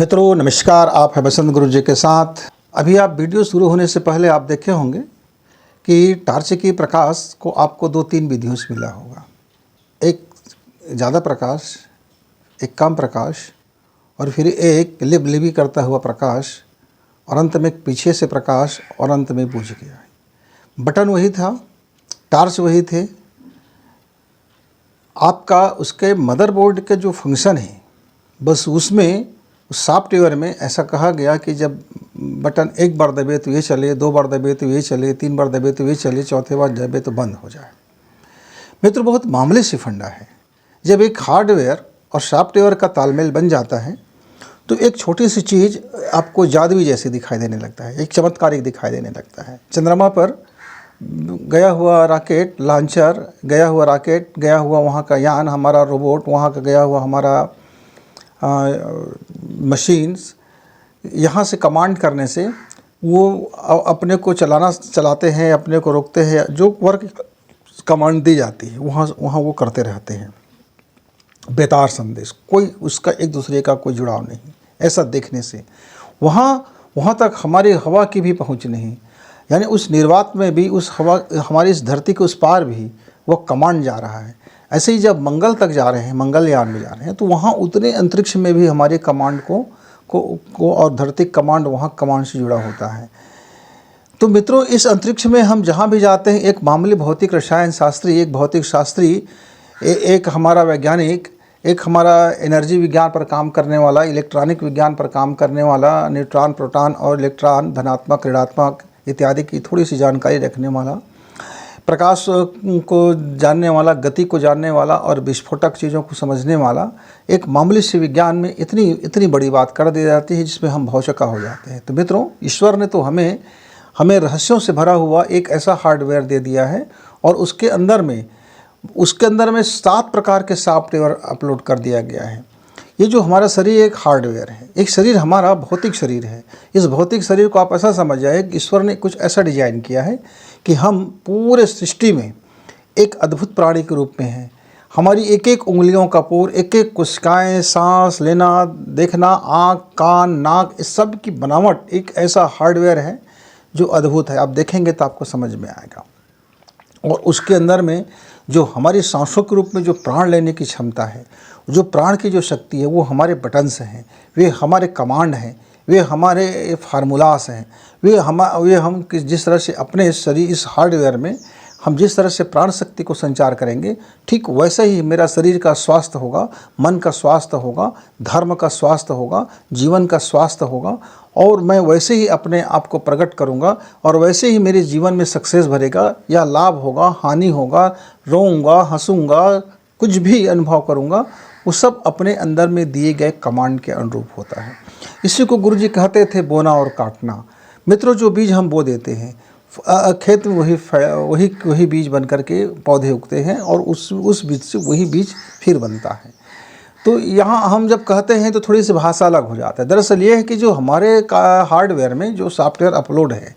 मित्रों नमस्कार, आप हैं बसंत गुरु जी के साथ। अभी आप वीडियो शुरू होने से पहले आप देखे होंगे कि टार्च की प्रकाश को आपको दो तीन विधियों से मिला होगा। एक ज़्यादा प्रकाश, एक कम प्रकाश और फिर एक लिबलिबी करता हुआ प्रकाश और अंत में पीछे से प्रकाश और अंत में बुझ गया। बटन वही था, टार्च वही थे, आपका उसके मदरबोर्ड के जो फंक्शन है बस उसमें उस सॉफ्टवेयर में ऐसा कहा गया कि जब बटन एक बार दबे तो ये चले, दो बार दबे तो ये चले, तीन बार दबे तो ये चले, चौथे बार दबे तो बंद हो जाए। मित्र बहुत मामूली सी फंडा है। जब एक हार्डवेयर और सॉफ्टवेयर का तालमेल बन जाता है तो एक छोटी सी चीज़ आपको जादुई जैसी दिखाई देने लगता है, एक चमत्कारिक दिखाई देने लगता है। चंद्रमा पर गया हुआ रॉकेट लॉन्चर, गया हुआ रॉकेट, गया हुआ वहाँ का यान, हमारा रोबोट, वहाँ का गया हुआ हमारा मशीन्स, यहाँ से कमांड करने से वो अपने को चलाते हैं, अपने को रोकते हैं। जो वर्क कमांड दी जाती है वहाँ वो करते रहते हैं। बेतार संदेश, कोई उसका एक दूसरे का कोई जुड़ाव नहीं। ऐसा देखने से वहाँ तक हमारी हवा की भी पहुँच नहीं, यानी उस निर्वात में भी, उस हवा, हमारी इस धरती के उस पार भी वो कमांड जा रहा है। ऐसे ही जब मंगल तक जा रहे हैं, मंगलयान में जा रहे हैं, तो वहाँ उतने अंतरिक्ष में भी हमारे कमांड को और धरती कमांड वहाँ कमांड से जुड़ा होता है। तो मित्रों इस अंतरिक्ष में हम जहाँ भी जाते हैं, एक मामूली भौतिक रसायन शास्त्री, एक भौतिक शास्त्री, एक हमारा वैज्ञानिक, एक हमारा एनर्जी विज्ञान पर काम करने वाला, इलेक्ट्रॉनिक विज्ञान पर काम करने वाला, न्यूट्रॉन, प्रोटॉन और इलेक्ट्रॉन, धनात्मक, ऋणात्मक इत्यादि की थोड़ी सी जानकारी रखने वाला, प्रकाश को जानने वाला, गति को जानने वाला और विस्फोटक चीज़ों को समझने वाला, एक मामूली से विज्ञान में इतनी बड़ी बात कर दी जाती है जिसमें हम भौचक्का हो जाते हैं। तो मित्रों ईश्वर ने तो हमें रहस्यों से भरा हुआ एक ऐसा हार्डवेयर दे दिया है और उसके अंदर में 7 प्रकार के सॉफ्टवेयर अपलोड कर दिया गया है। ये जो हमारा शरीर एक हार्डवेयर है, एक शरीर हमारा भौतिक शरीर है। इस भौतिक शरीर को आप ऐसा समझ जाए कि ईश्वर ने कुछ ऐसा डिजाइन किया है कि हम पूरे सृष्टि में एक अद्भुत प्राणी के रूप में हैं। हमारी एक एक उंगलियों का पोर, एक एक कोशिकाएं, सांस लेना, देखना, आँख, कान, नाक, इस सब की बनावट एक ऐसा हार्डवेयर है जो अद्भुत है। आप देखेंगे तो आपको समझ में आएगा। और उसके अंदर में जो हमारी सांसों के रूप में जो प्राण लेने की क्षमता है, जो प्राण की जो शक्ति है, वो हमारे बटन्स हैं, वे हमारे कमांड हैं, वे हमारे फार्मूलास हैं, वे हम जिस तरह से अपने शरीर इस हार्डवेयर में हम जिस तरह से प्राण शक्ति को संचार करेंगे, ठीक वैसे ही मेरा शरीर का स्वास्थ्य होगा, मन का स्वास्थ्य होगा, धर्म का स्वास्थ्य होगा, जीवन का स्वास्थ्य होगा और मैं वैसे ही अपने आप को प्रकट करूंगा और वैसे ही मेरे जीवन में सक्सेस भरेगा या लाभ होगा, हानि होगा, रोऊंगा, हंसूंगा, कुछ भी अनुभव करूंगा, वो सब अपने अंदर में दिए गए कमांड के अनुरूप होता है। इसी को गुरुजी कहते थे बोना और काटना। मित्रों जो बीज हम बो देते हैं खेत में वही बीज बन करके पौधे उगते हैं और उस बीज से वही बीज फिर बनता है। तो यहाँ हम जब कहते हैं तो थोड़ी सी भाषा अलग हो जाता है। दरअसल ये है कि जो हमारे हार्डवेयर में जो सॉफ्टवेयर अपलोड है,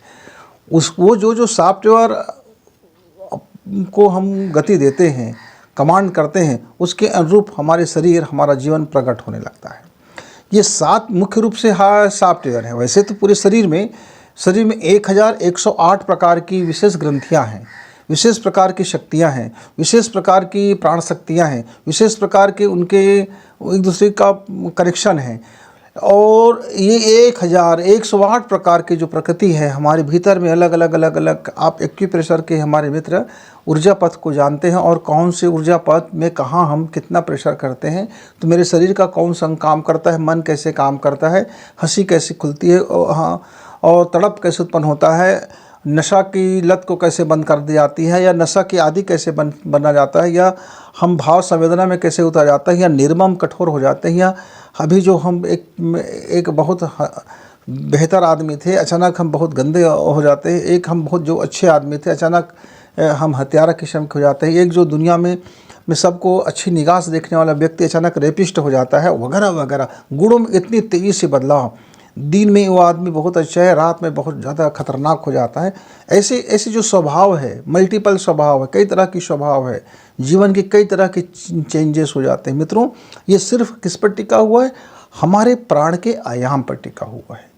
वो जो सॉफ्टवेयर को हम गति देते हैं, कमांड करते हैं, उसके अनुरूप हमारे शरीर, हमारा जीवन प्रकट होने लगता है। ये 7 मुख्य रूप से सॉफ्टवेयर हैं। वैसे तो पूरे शरीर में 1108 प्रकार की विशेष ग्रंथियां हैं, विशेष प्रकार की शक्तियां हैं, विशेष प्रकार की प्राण शक्तियां हैं, विशेष प्रकार के उनके एक दूसरे का कनेक्शन है। और ये 1108 प्रकार की जो प्रकृति है हमारे भीतर में, अलग अलग आप एक्यूप्रेशर के हमारे मित्र ऊर्जा पथ को जानते हैं और कौन से ऊर्जा पथ में कहाँ हम कितना प्रेशर करते हैं, तो मेरे शरीर का कौन सा काम करता है, मन कैसे काम करता है, हंसी कैसे खुलती है, और तड़प कैसे उत्पन्न होता है, नशा की लत को कैसे बंद कर दी जाती है, या नशा की आदि कैसे बना जाता है, या हम भाव संवेदना में कैसे उतर जाता है, या निर्मम कठोर हो जाते हैं, या अभी जो हम एक बहुत बेहतर आदमी थे अचानक हम बहुत गंदे हो जाते हैं, एक हम बहुत जो अच्छे आदमी थे अचानक हम हत्यारा किस्म के हो जाते हैं, एक जो दुनिया में सबको अच्छी निगाह से देखने वाला व्यक्ति अचानक रेपिस्ट हो जाता है, वगैरह वगैरह। गुणों में इतनी तेज़ी से बदलाव, दिन में वो आदमी बहुत अच्छा है, रात में बहुत ज़्यादा खतरनाक हो जाता है। ऐसे जो स्वभाव है, मल्टीपल स्वभाव है, कई तरह की स्वभाव है, जीवन के कई तरह के चेंजेस हो जाते हैं। मित्रों ये सिर्फ किस पर टिका हुआ है? हमारे प्राण के आयाम पर टिका हुआ है।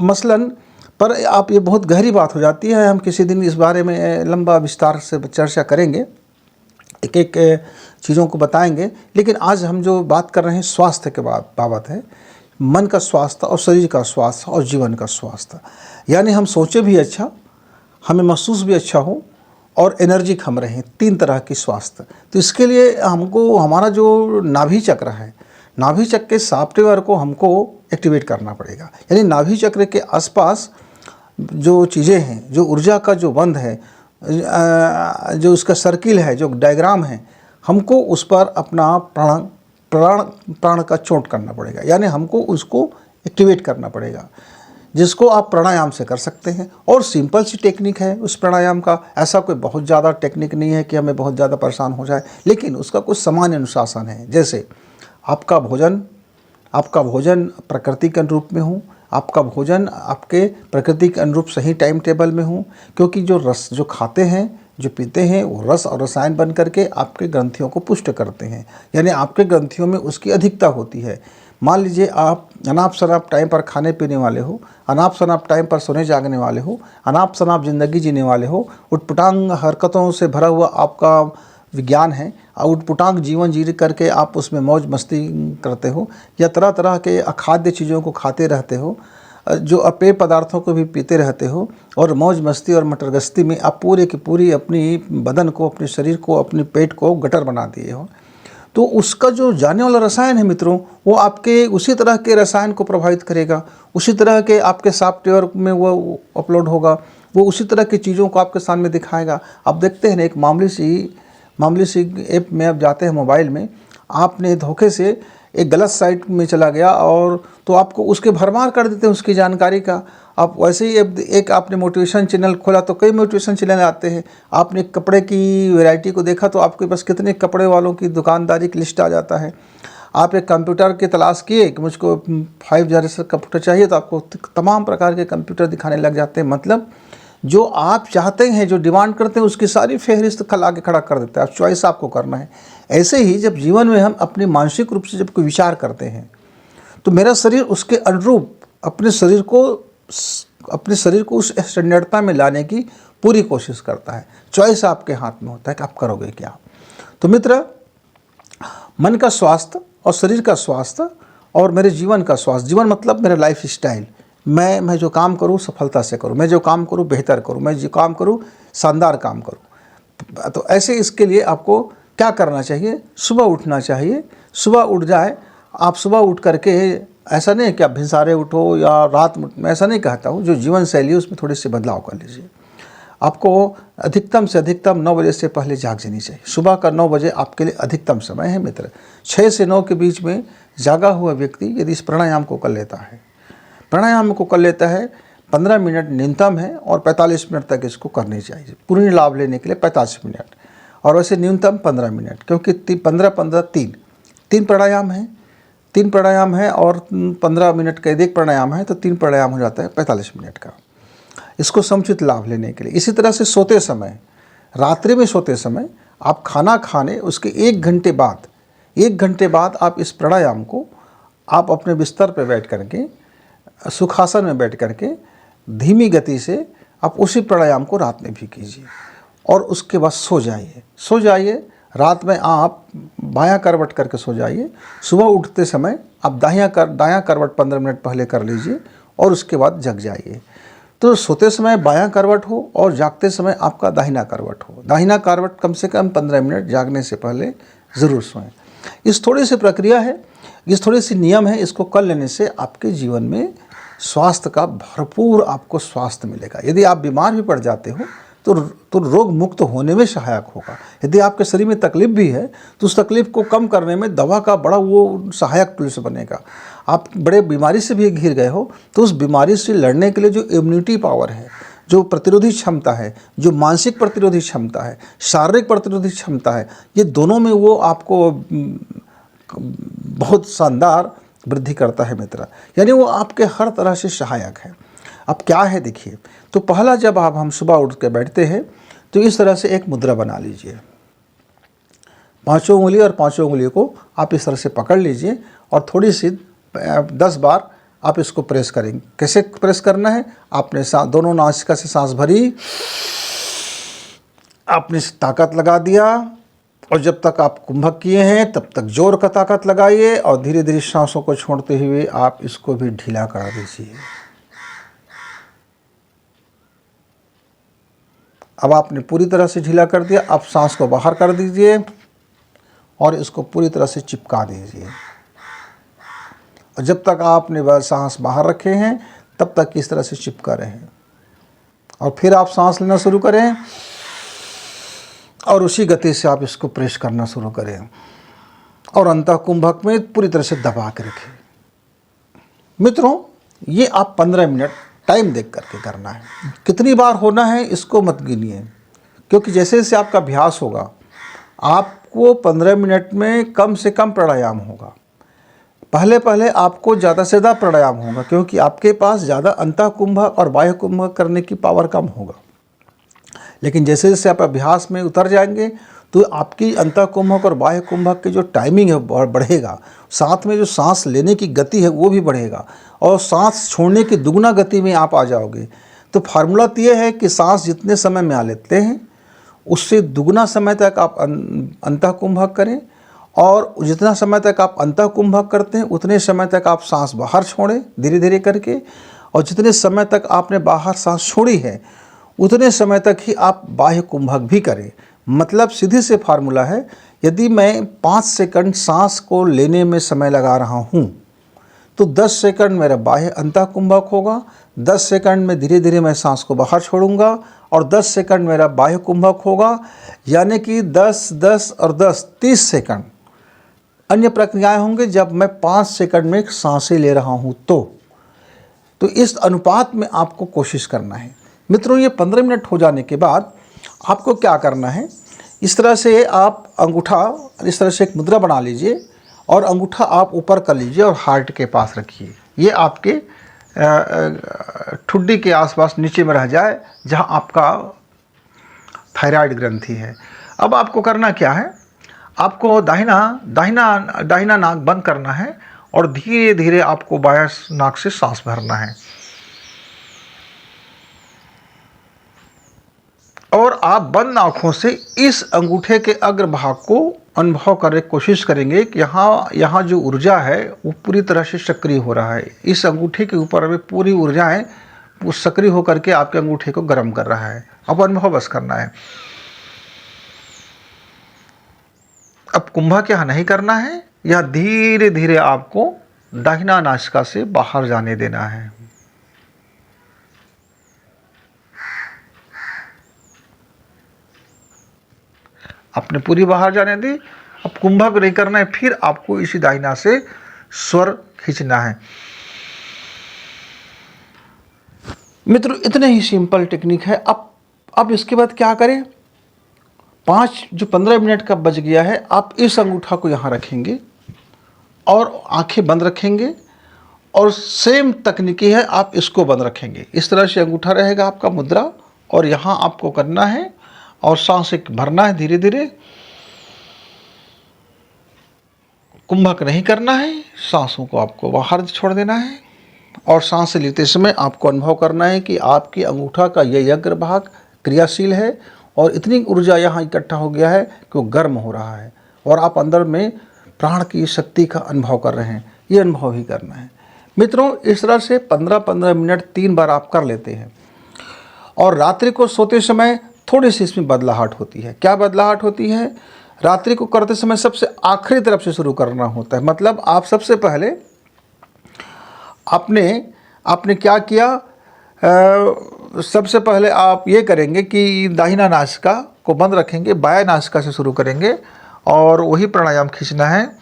मसलन पर आप, ये बहुत गहरी बात हो जाती है, हम किसी दिन इस बारे में लंबा विस्तार से चर्चा करेंगे, एक एक चीज़ों को बताएंगे। लेकिन आज हम जो बात कर रहे हैं स्वास्थ्य के बाबत है, मन का स्वास्थ्य और शरीर का स्वास्थ्य और जीवन का स्वास्थ्य। यानी हम सोचे भी अच्छा, हमें महसूस भी अच्छा हो और एनर्जिक हम रहें, 3 तरह की स्वास्थ्य। तो इसके लिए हमको हमारा जो नाभि चक्र है, नाभि चक्र के सॉफ्टवेयर को हमको एक्टिवेट करना पड़ेगा। यानी नाभि चक्र के आसपास जो चीज़ें हैं, जो ऊर्जा का जो बंध है, जो उसका सर्किल है, जो डायग्राम है, हमको उस पर अपना प्राण का चोट करना पड़ेगा। यानी हमको उसको एक्टिवेट करना पड़ेगा, जिसको आप प्राणायाम से कर सकते हैं। और सिंपल सी टेक्निक है उस प्राणायाम का, ऐसा कोई बहुत ज़्यादा टेक्निक नहीं है कि हमें बहुत ज़्यादा परेशान हो जाए, लेकिन उसका कुछ सामान्य अनुशासन है। जैसे आपका भोजन प्रकृति के अनुरूप में हो, आपका भोजन आपके प्रकृति के अनुरूप सही टाइम टेबल में हो, क्योंकि जो खाते हैं, जो पीते हैं, वो रस और रसायन बन करके आपके ग्रंथियों को पुष्ट करते हैं। यानी आपके ग्रंथियों में उसकी अधिकता होती है। मान लीजिए आप अनाप शनाप टाइम पर खाने पीने वाले हो, अनाप शनाप टाइम पर सोने जागने वाले हो, अनाप शनाप ज़िंदगी जीने वाले हो, उटपटांग हरकतों से भरा हुआ आपका विज्ञान है, उटपटांग जीवन जी करके आप उसमें मौज मस्ती करते हो, या तरह तरह के अखाद्य चीज़ों को खाते रहते हो, जो अपेय पदार्थों को भी पीते रहते हो, और मौज मस्ती और मटरगस्ती में आप पूरे की पूरी अपनी बदन को, अपने शरीर को, अपने पेट को गटर बना दिए हो, तो उसका जो जाने वाला रसायन है मित्रों, वो आपके उसी तरह के रसायन को प्रभावित करेगा, उसी तरह के आपके सॉफ्टवेयर में वो अपलोड होगा, वो उसी तरह की चीज़ों को आपके सामने दिखाएगा। आप देखते हैं ना, एक मामूली सी ऐप में आप जाते हैं मोबाइल में, आपने धोखे से एक गलत साइट में चला गया और तो आपको उसके भरमार कर देते हैं उसकी जानकारी का। आप वैसे ही एक आपने मोटिवेशन चैनल खोला तो कई मोटिवेशन चैनल आते हैं। आपने कपड़े की वैरायटी को देखा तो आपके पास कितने कपड़े वालों की दुकानदारी की लिस्ट आ जाता है। आप एक कंप्यूटर की तलाश किए कि मुझको 5 जनरेशन कंप्यूटर चाहिए, तो आपको तमाम प्रकार के कंप्यूटर दिखाने लग जाते हैं। मतलब जो आप चाहते हैं, जो डिमांड करते हैं, उसकी सारी फहरिस्त आगे खड़ा कर देता है। आप चॉइस आपको करना है। ऐसे ही जब जीवन में हम अपने मानसिक रूप से जब कोई विचार करते हैं, तो मेरा शरीर उसके अनुरूप अपने शरीर को उस स्टैंडर्डता में लाने की पूरी कोशिश करता है। चॉइस आपके हाथ में होता है कि आप करोगे क्या। तो मित्र, मन का स्वास्थ्य और शरीर का स्वास्थ्य और मेरे जीवन का स्वास्थ्य, जीवन मतलब मेरा लाइफ स्टाइल, मैं जो काम करूँ सफलता से करूँ, मैं जो काम करूँ बेहतर करूँ, मैं जो काम करूँ शानदार काम करूँ। तो ऐसे इसके लिए आपको क्या करना चाहिए? सुबह उठना चाहिए। सुबह उठ जाए आप, सुबह उठ करके ऐसा नहीं कि आप भिनसारे उठो या रात में, मैं ऐसा नहीं कहता हूँ। जो जीवन शैली है उसमें थोड़े से बदलाव कर लीजिए। आपको अधिकतम से अधिकतम 9 बजे से पहले जाग जानी चाहिए। सुबह का 9 बजे आपके लिए अधिकतम समय है मित्र। 6 से 9 के बीच में जागा हुआ व्यक्ति यदि इस प्राणायाम को कर लेता है, 15 मिनट न्यूनतम है और 45 मिनट तक इसको करनी चाहिए। पूर्ण लाभ लेने के लिए 45 मिनट और वैसे न्यूनतम 15 मिनट, क्योंकि 15-15 तीन प्राणायाम है और 15 मिनट का एक प्राणायाम है, तो 3 प्राणायाम हो जाता है 45 मिनट का। इसको समुचित लाभ लेने के लिए इसी तरह से सोते समय, रात्रि में सोते समय आप खाना खाने उसके 1 घंटे बाद आप इस प्राणायाम को आप अपने बिस्तर पर बैठ करके, सुखासन में बैठ करके धीमी गति से आप उसी प्राणायाम को रात में भी कीजिए और उसके बाद सो जाइए। रात में आप बायां करवट करके सो जाइए। सुबह उठते समय आप दायां करवट 15 मिनट पहले कर लीजिए और उसके बाद जग जाइए। तो सोते समय बायां करवट हो और जागते समय आपका दाहिना करवट हो। दाहिना करवट कम से कम 15 मिनट जागने से पहले ज़रूर सोएं। इस थोड़ी सी प्रक्रिया है, इस थोड़ी सी नियम है, इसको कर लेने से आपके जीवन में स्वास्थ्य का भरपूर आपको स्वास्थ्य मिलेगा। यदि आप बीमार भी पड़ जाते हो तो रोग मुक्त होने में सहायक होगा। यदि आपके शरीर में तकलीफ भी है तो उस तकलीफ को कम करने में दवा का बड़ा वो सहायक टूल से बनेगा। आप बड़े बीमारी से भी घिर गए हो तो उस बीमारी से लड़ने के लिए जो इम्यूनिटी पावर है, जो प्रतिरोधी क्षमता है, जो मानसिक प्रतिरोधी क्षमता है, शारीरिक प्रतिरोधी क्षमता है, ये दोनों में वो आपको बहुत शानदार वृद्धि करता है मित्र। यानी वो आपके हर तरह से सहायक है। अब क्या है देखिए, तो पहला जब हम सुबह उठ के बैठते हैं तो इस तरह से एक मुद्रा बना लीजिए। 5 उंगली और 5 उंगली को आप इस तरह से पकड़ लीजिए और थोड़ी सी 10 बार आप इसको प्रेस करेंगे। कैसे प्रेस करना है, आपने दोनों नासिका से सांस भरी, आपने ताकत लगा दिया, और जब तक आप कुंभक किए हैं तब तक जोर का ताकत लगाइए, और धीरे धीरे सांसों को छोड़ते हुए आप इसको भी ढीला करा दीजिए। अब आपने पूरी तरह से ढीला कर दिया। अब सांस को बाहर कर दीजिए और इसको पूरी तरह से चिपका दीजिए। और जब तक आपने वह सांस बाहर रखे हैं तब तक इस तरह से चिपका रहें, और फिर आप सांस लेना शुरू करें और उसी गति से आप इसको प्रेस करना शुरू करें, और अंतः कुंभक में पूरी तरह से दबा के रखें। मित्रों, ये आप 15 मिनट टाइम देख करके करना है। कितनी बार होना है इसको मत गिनिए, क्योंकि जैसे जैसे आपका अभ्यास होगा आपको 15 मिनट में कम से कम प्राणायाम होगा। पहले पहले आपको ज़्यादा से ज़्यादा प्राणायाम होगा, क्योंकि आपके पास ज़्यादा अंतः कुंभक और बाह्य कुंभक करने की पावर कम होगा। लेकिन जैसे जैसे आप अभ्यास में उतर जाएंगे तो आपकी अंतः कुंभक और बाह्य कुंभक की जो टाइमिंग है बढ़ेगा, साथ में जो सांस लेने की गति है वो भी बढ़ेगा, और सांस छोड़ने की दुगना गति में आप आ जाओगे। तो फार्मूला तो ये है कि सांस जितने समय में आ लेते हैं उससे दुगना समय तक आप अंतः कुंभक करें, और जितना समय तक आप अंतः कुंभक करते हैं उतने समय तक आप सांस बाहर छोड़ें धीरे धीरे करके, और जितने समय तक आपने बाहर सांस छोड़ी है उतने समय तक ही आप बाह्य कुंभक भी करें। मतलब सीधे से फार्मूला है, यदि मैं 5 सेकंड सांस को लेने में समय लगा रहा हूँ तो 10 सेकंड मेरा बाह्य अंतः कुंभक होगा, 10 सेकंड में धीरे धीरे मैं सांस को बाहर छोड़ूंगा, और 10 सेकंड मेरा बाह्य कुंभक होगा। यानी कि 10, 10 और 10 30 सेकंड अन्य प्रक्रियाएं होंगे जब मैं 5 सेकंड में सांसें ले रहा हूँ। तो इस अनुपात में आपको कोशिश करना है। मित्रों, ये 15 मिनट हो जाने के बाद आपको क्या करना है, इस तरह से आप अंगूठा इस तरह से एक मुद्रा बना लीजिए, और अंगूठा आप ऊपर कर लीजिए और हार्ट के पास रखिए। ये आपके ठुड्डी के आसपास नीचे में रह जाए, जहां आपका थायराइड ग्रंथि है। अब आपको करना क्या है, आपको दाहिना नाक बंद करना है, और धीरे धीरे आपको बायां नाक से सांस भरना है। और आप बंद आँखों से इस अंगूठे के अग्रभाग को अनुभव करने की कोशिश करेंगे कि यहाँ जो ऊर्जा है वो पूरी तरह से सक्रिय हो रहा है। इस अंगूठे के ऊपर में पूरी ऊर्जा है वो सक्रिय होकर के आपके अंगूठे को गर्म कर रहा है। अब अनुभव बस करना है। अब कुंभक यहाँ नहीं करना है, यह धीरे धीरे आपको दाहिना नासिका से बाहर जाने देना है। आपने पूरी बाहर जाने दी। अब कुंभक नहीं करना है, फिर आपको इसी दाहिना से स्वर खींचना है। मित्रों, इतने ही सिंपल टेक्निक है। अब इसके बाद क्या करें, 15 मिनट का बच गया है, आप इस अंगूठा को यहाँ रखेंगे और आंखें बंद रखेंगे, और सेम तकनीकी है, आप इसको बंद रखेंगे। इस तरह से अंगूठा रहेगा आपका मुद्रा, और यहाँ आपको करना है और सांस भरना है धीरे धीरे। कुंभक नहीं करना है, सांसों को आपको बाहर छोड़ देना है, और सांस लेते समय आपको अनुभव करना है कि आपके अंगूठा का यह अग्रभाग क्रियाशील है, और इतनी ऊर्जा यहाँ इकट्ठा हो गया है कि वो गर्म हो रहा है, और आप अंदर में प्राण की शक्ति का अनुभव कर रहे हैं। ये अनुभव ही करना है। मित्रों, इस तरह से 15-15 मिनट 3 बार आप कर लेते हैं, और रात्रि को सोते समय थोड़ी सी इसमें बदलाहट होती है। क्या बदलाहट होती है, रात्रि को करते समय सबसे आखिरी तरफ से शुरू करना होता है। मतलब आप सबसे पहले आपने क्या किया, सबसे पहले आप ये करेंगे कि दाहिना नासिका को बंद रखेंगे, बायां नासिका से शुरू करेंगे, और वही प्राणायाम खींचना है,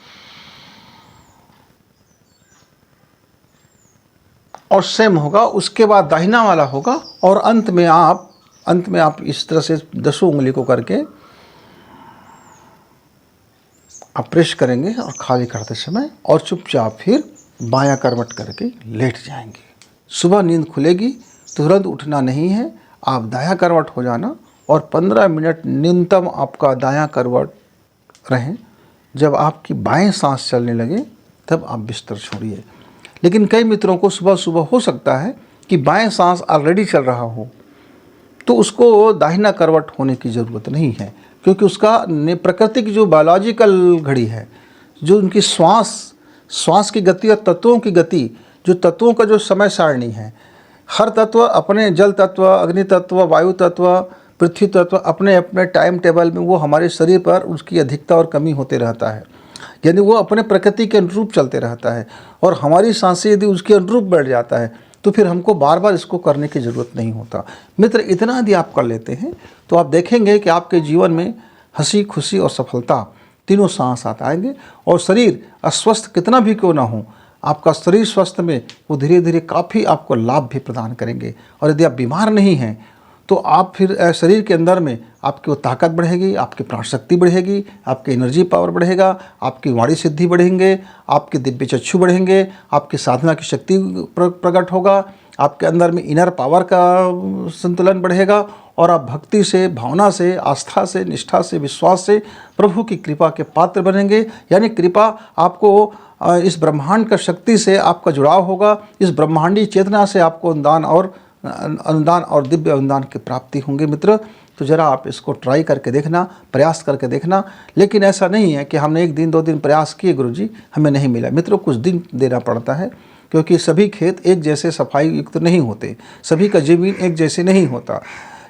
और सेम होगा। उसके बाद दाहिना वाला होगा, और अंत में आप इस तरह से 10 उंगली को करके आप प्रेस करेंगे, और खाली करते समय, और चुपचाप फिर बायां करवट करके लेट जाएंगे। सुबह नींद खुलेगी, तुरंत उठना नहीं है, आप दायां करवट हो जाना, और 15 मिनट न्यूनतम आपका दायां करवट रहें। जब आपकी बाएं सांस चलने लगे तब आप बिस्तर छोड़िए। लेकिन कई मित्रों को सुबह सुबह हो सकता है कि बाएं सांस ऑलरेडी चल रहा हो, तो उसको दाहिना करवट होने की ज़रूरत नहीं है, क्योंकि उसका प्रकृति की जो बायोलॉजिकल घड़ी है, जो उनकी श्वास की गति और तत्वों की गति, जो तत्वों का जो समय सारणी है, हर तत्व अपने जल तत्व, अग्नि तत्व, वायु तत्व, पृथ्वी तत्व अपने अपने टाइम टेबल में वो हमारे शरीर पर उसकी अधिकता और कमी होते रहता है, यानी वो अपने प्रकृति के अनुरूप चलते रहता है। और हमारी सांसें यदि उसके अनुरूप बढ़ जाता है तो फिर हमको बार बार इसको करने की ज़रूरत नहीं होता। मित्र, इतना यदि आप कर लेते हैं तो आप देखेंगे कि आपके जीवन में हंसी, खुशी और सफलता तीनों साथ साथ आएंगे। और शरीर अस्वस्थ कितना भी क्यों ना हो, आपका शरीर स्वस्थ में वो धीरे धीरे काफ़ी आपको लाभ भी प्रदान करेंगे। और यदि आप बीमार नहीं हैं तो आप फिर शरीर के अंदर में आपकी वो ताकत बढ़ेगी, आपकी प्राण शक्ति बढ़ेगी, आपकी एनर्जी पावर बढ़ेगा, आपकी वाणी सिद्धि बढ़ेंगे, आपके दिव्य चक्षु बढ़ेंगे, आपकी साधना की शक्ति प्रकट होगा, आपके अंदर में इनर पावर का संतुलन बढ़ेगा और आप भक्ति से, भावना से, आस्था से, निष्ठा से, विश्वास से प्रभु की कृपा के पात्र बनेंगे। यानी कृपा आपको इस ब्रह्मांड का शक्ति से आपका जुड़ाव होगा, इस ब्रह्मांडी चेतना से आपको अनुदान और दिव्य अनुदान की प्राप्ति होंगे। मित्र, तो ज़रा आप इसको ट्राई करके देखना, प्रयास करके देखना। लेकिन ऐसा नहीं है कि हमने 1 दिन 2 दिन प्रयास किए गुरुजी हमें नहीं मिला। मित्रों, कुछ दिन देना पड़ता है, क्योंकि सभी खेत एक जैसे सफाई युक्त नहीं होते, सभी का ज़मीन एक जैसे नहीं होता,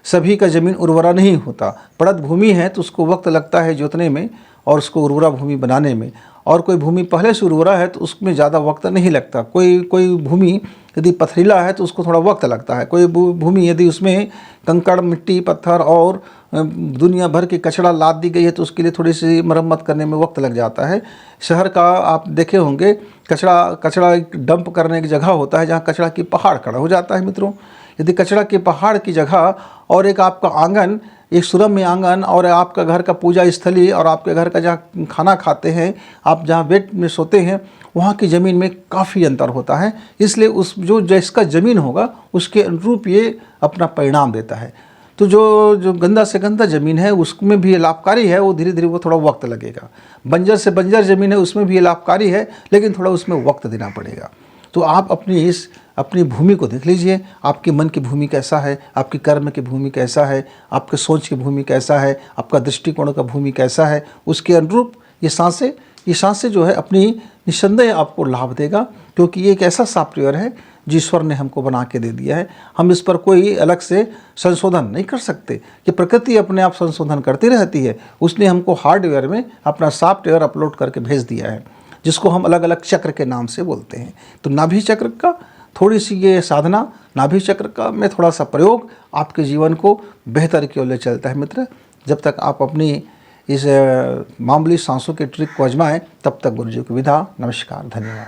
सभी का ज़मीन उर्वरा नहीं होता। पड़त भूमि है तो उसको वक्त लगता है जोतने में और उसको उर्वरा भूमि बनाने में, और कोई भूमि पहले से उर्वरा है तो उसमें ज़्यादा वक्त नहीं लगता। कोई भूमि यदि पथरीला है तो उसको थोड़ा वक्त लगता है। कोई भूमि यदि उसमें कंकड़, मिट्टी, पत्थर और दुनिया भर की कचरा लाद दी गई है तो उसके लिए थोड़ी सी मरम्मत करने में वक्त लग जाता है। शहर का आप देखे होंगे, कचरा एक डंप करने की जगह होता है जहाँ कचरा की पहाड़ खड़ा हो जाता है। मित्रों, यदि कचरा के पहाड़ की जगह और एक आपका आंगन, एक सुरम्य आंगन और आपका घर का पूजा स्थली और आपके घर का जहाँ खाना खाते हैं, आप जहाँ बेड में सोते हैं, वहाँ की ज़मीन में काफ़ी अंतर होता है। इसलिए उस जो जिसका ज़मीन होगा उसके अनुरूप ये अपना परिणाम देता है। तो जो गंदा से गंदा ज़मीन है उसमें भी ये लाभकारी है, वो धीरे धीरे वो थोड़ा वक्त लगेगा। बंजर से बंजर ज़मीन है उसमें भी ये लाभकारी है, लेकिन थोड़ा उसमें वक्त देना पड़ेगा। तो आप अपनी भूमि को देख लीजिए, आपके मन की भूमि कैसा है, आपकी कर्म की भूमि कैसा है, आपके सोच की भूमि कैसा है, आपका दृष्टिकोण का भूमि कैसा है, उसके अनुरूप ये सांसें जो है अपनी निस्संदेह आपको लाभ देगा। क्योंकि ये एक ऐसा सॉफ्टवेयर है जो ईश्वर ने हमको बना के दे दिया है, हम इस पर कोई अलग से संशोधन नहीं कर सकते। ये प्रकृति अपने आप संशोधन करती रहती है। उसने हमको हार्डवेयर में अपना सॉफ्टवेयर अपलोड करके भेज दिया है, जिसको हम अलग अलग चक्र के नाम से बोलते हैं। तो नाभि चक्र का थोड़ी सी ये साधना, नाभि चक्र का में थोड़ा सा प्रयोग आपके जीवन को बेहतर की ओर ले चलता है। मित्र, जब तक आप अपनी इस मामूली सांसों के ट्रिक को आजमाएं, तब तक गुरुजी की विदा। नमस्कार, धन्यवाद।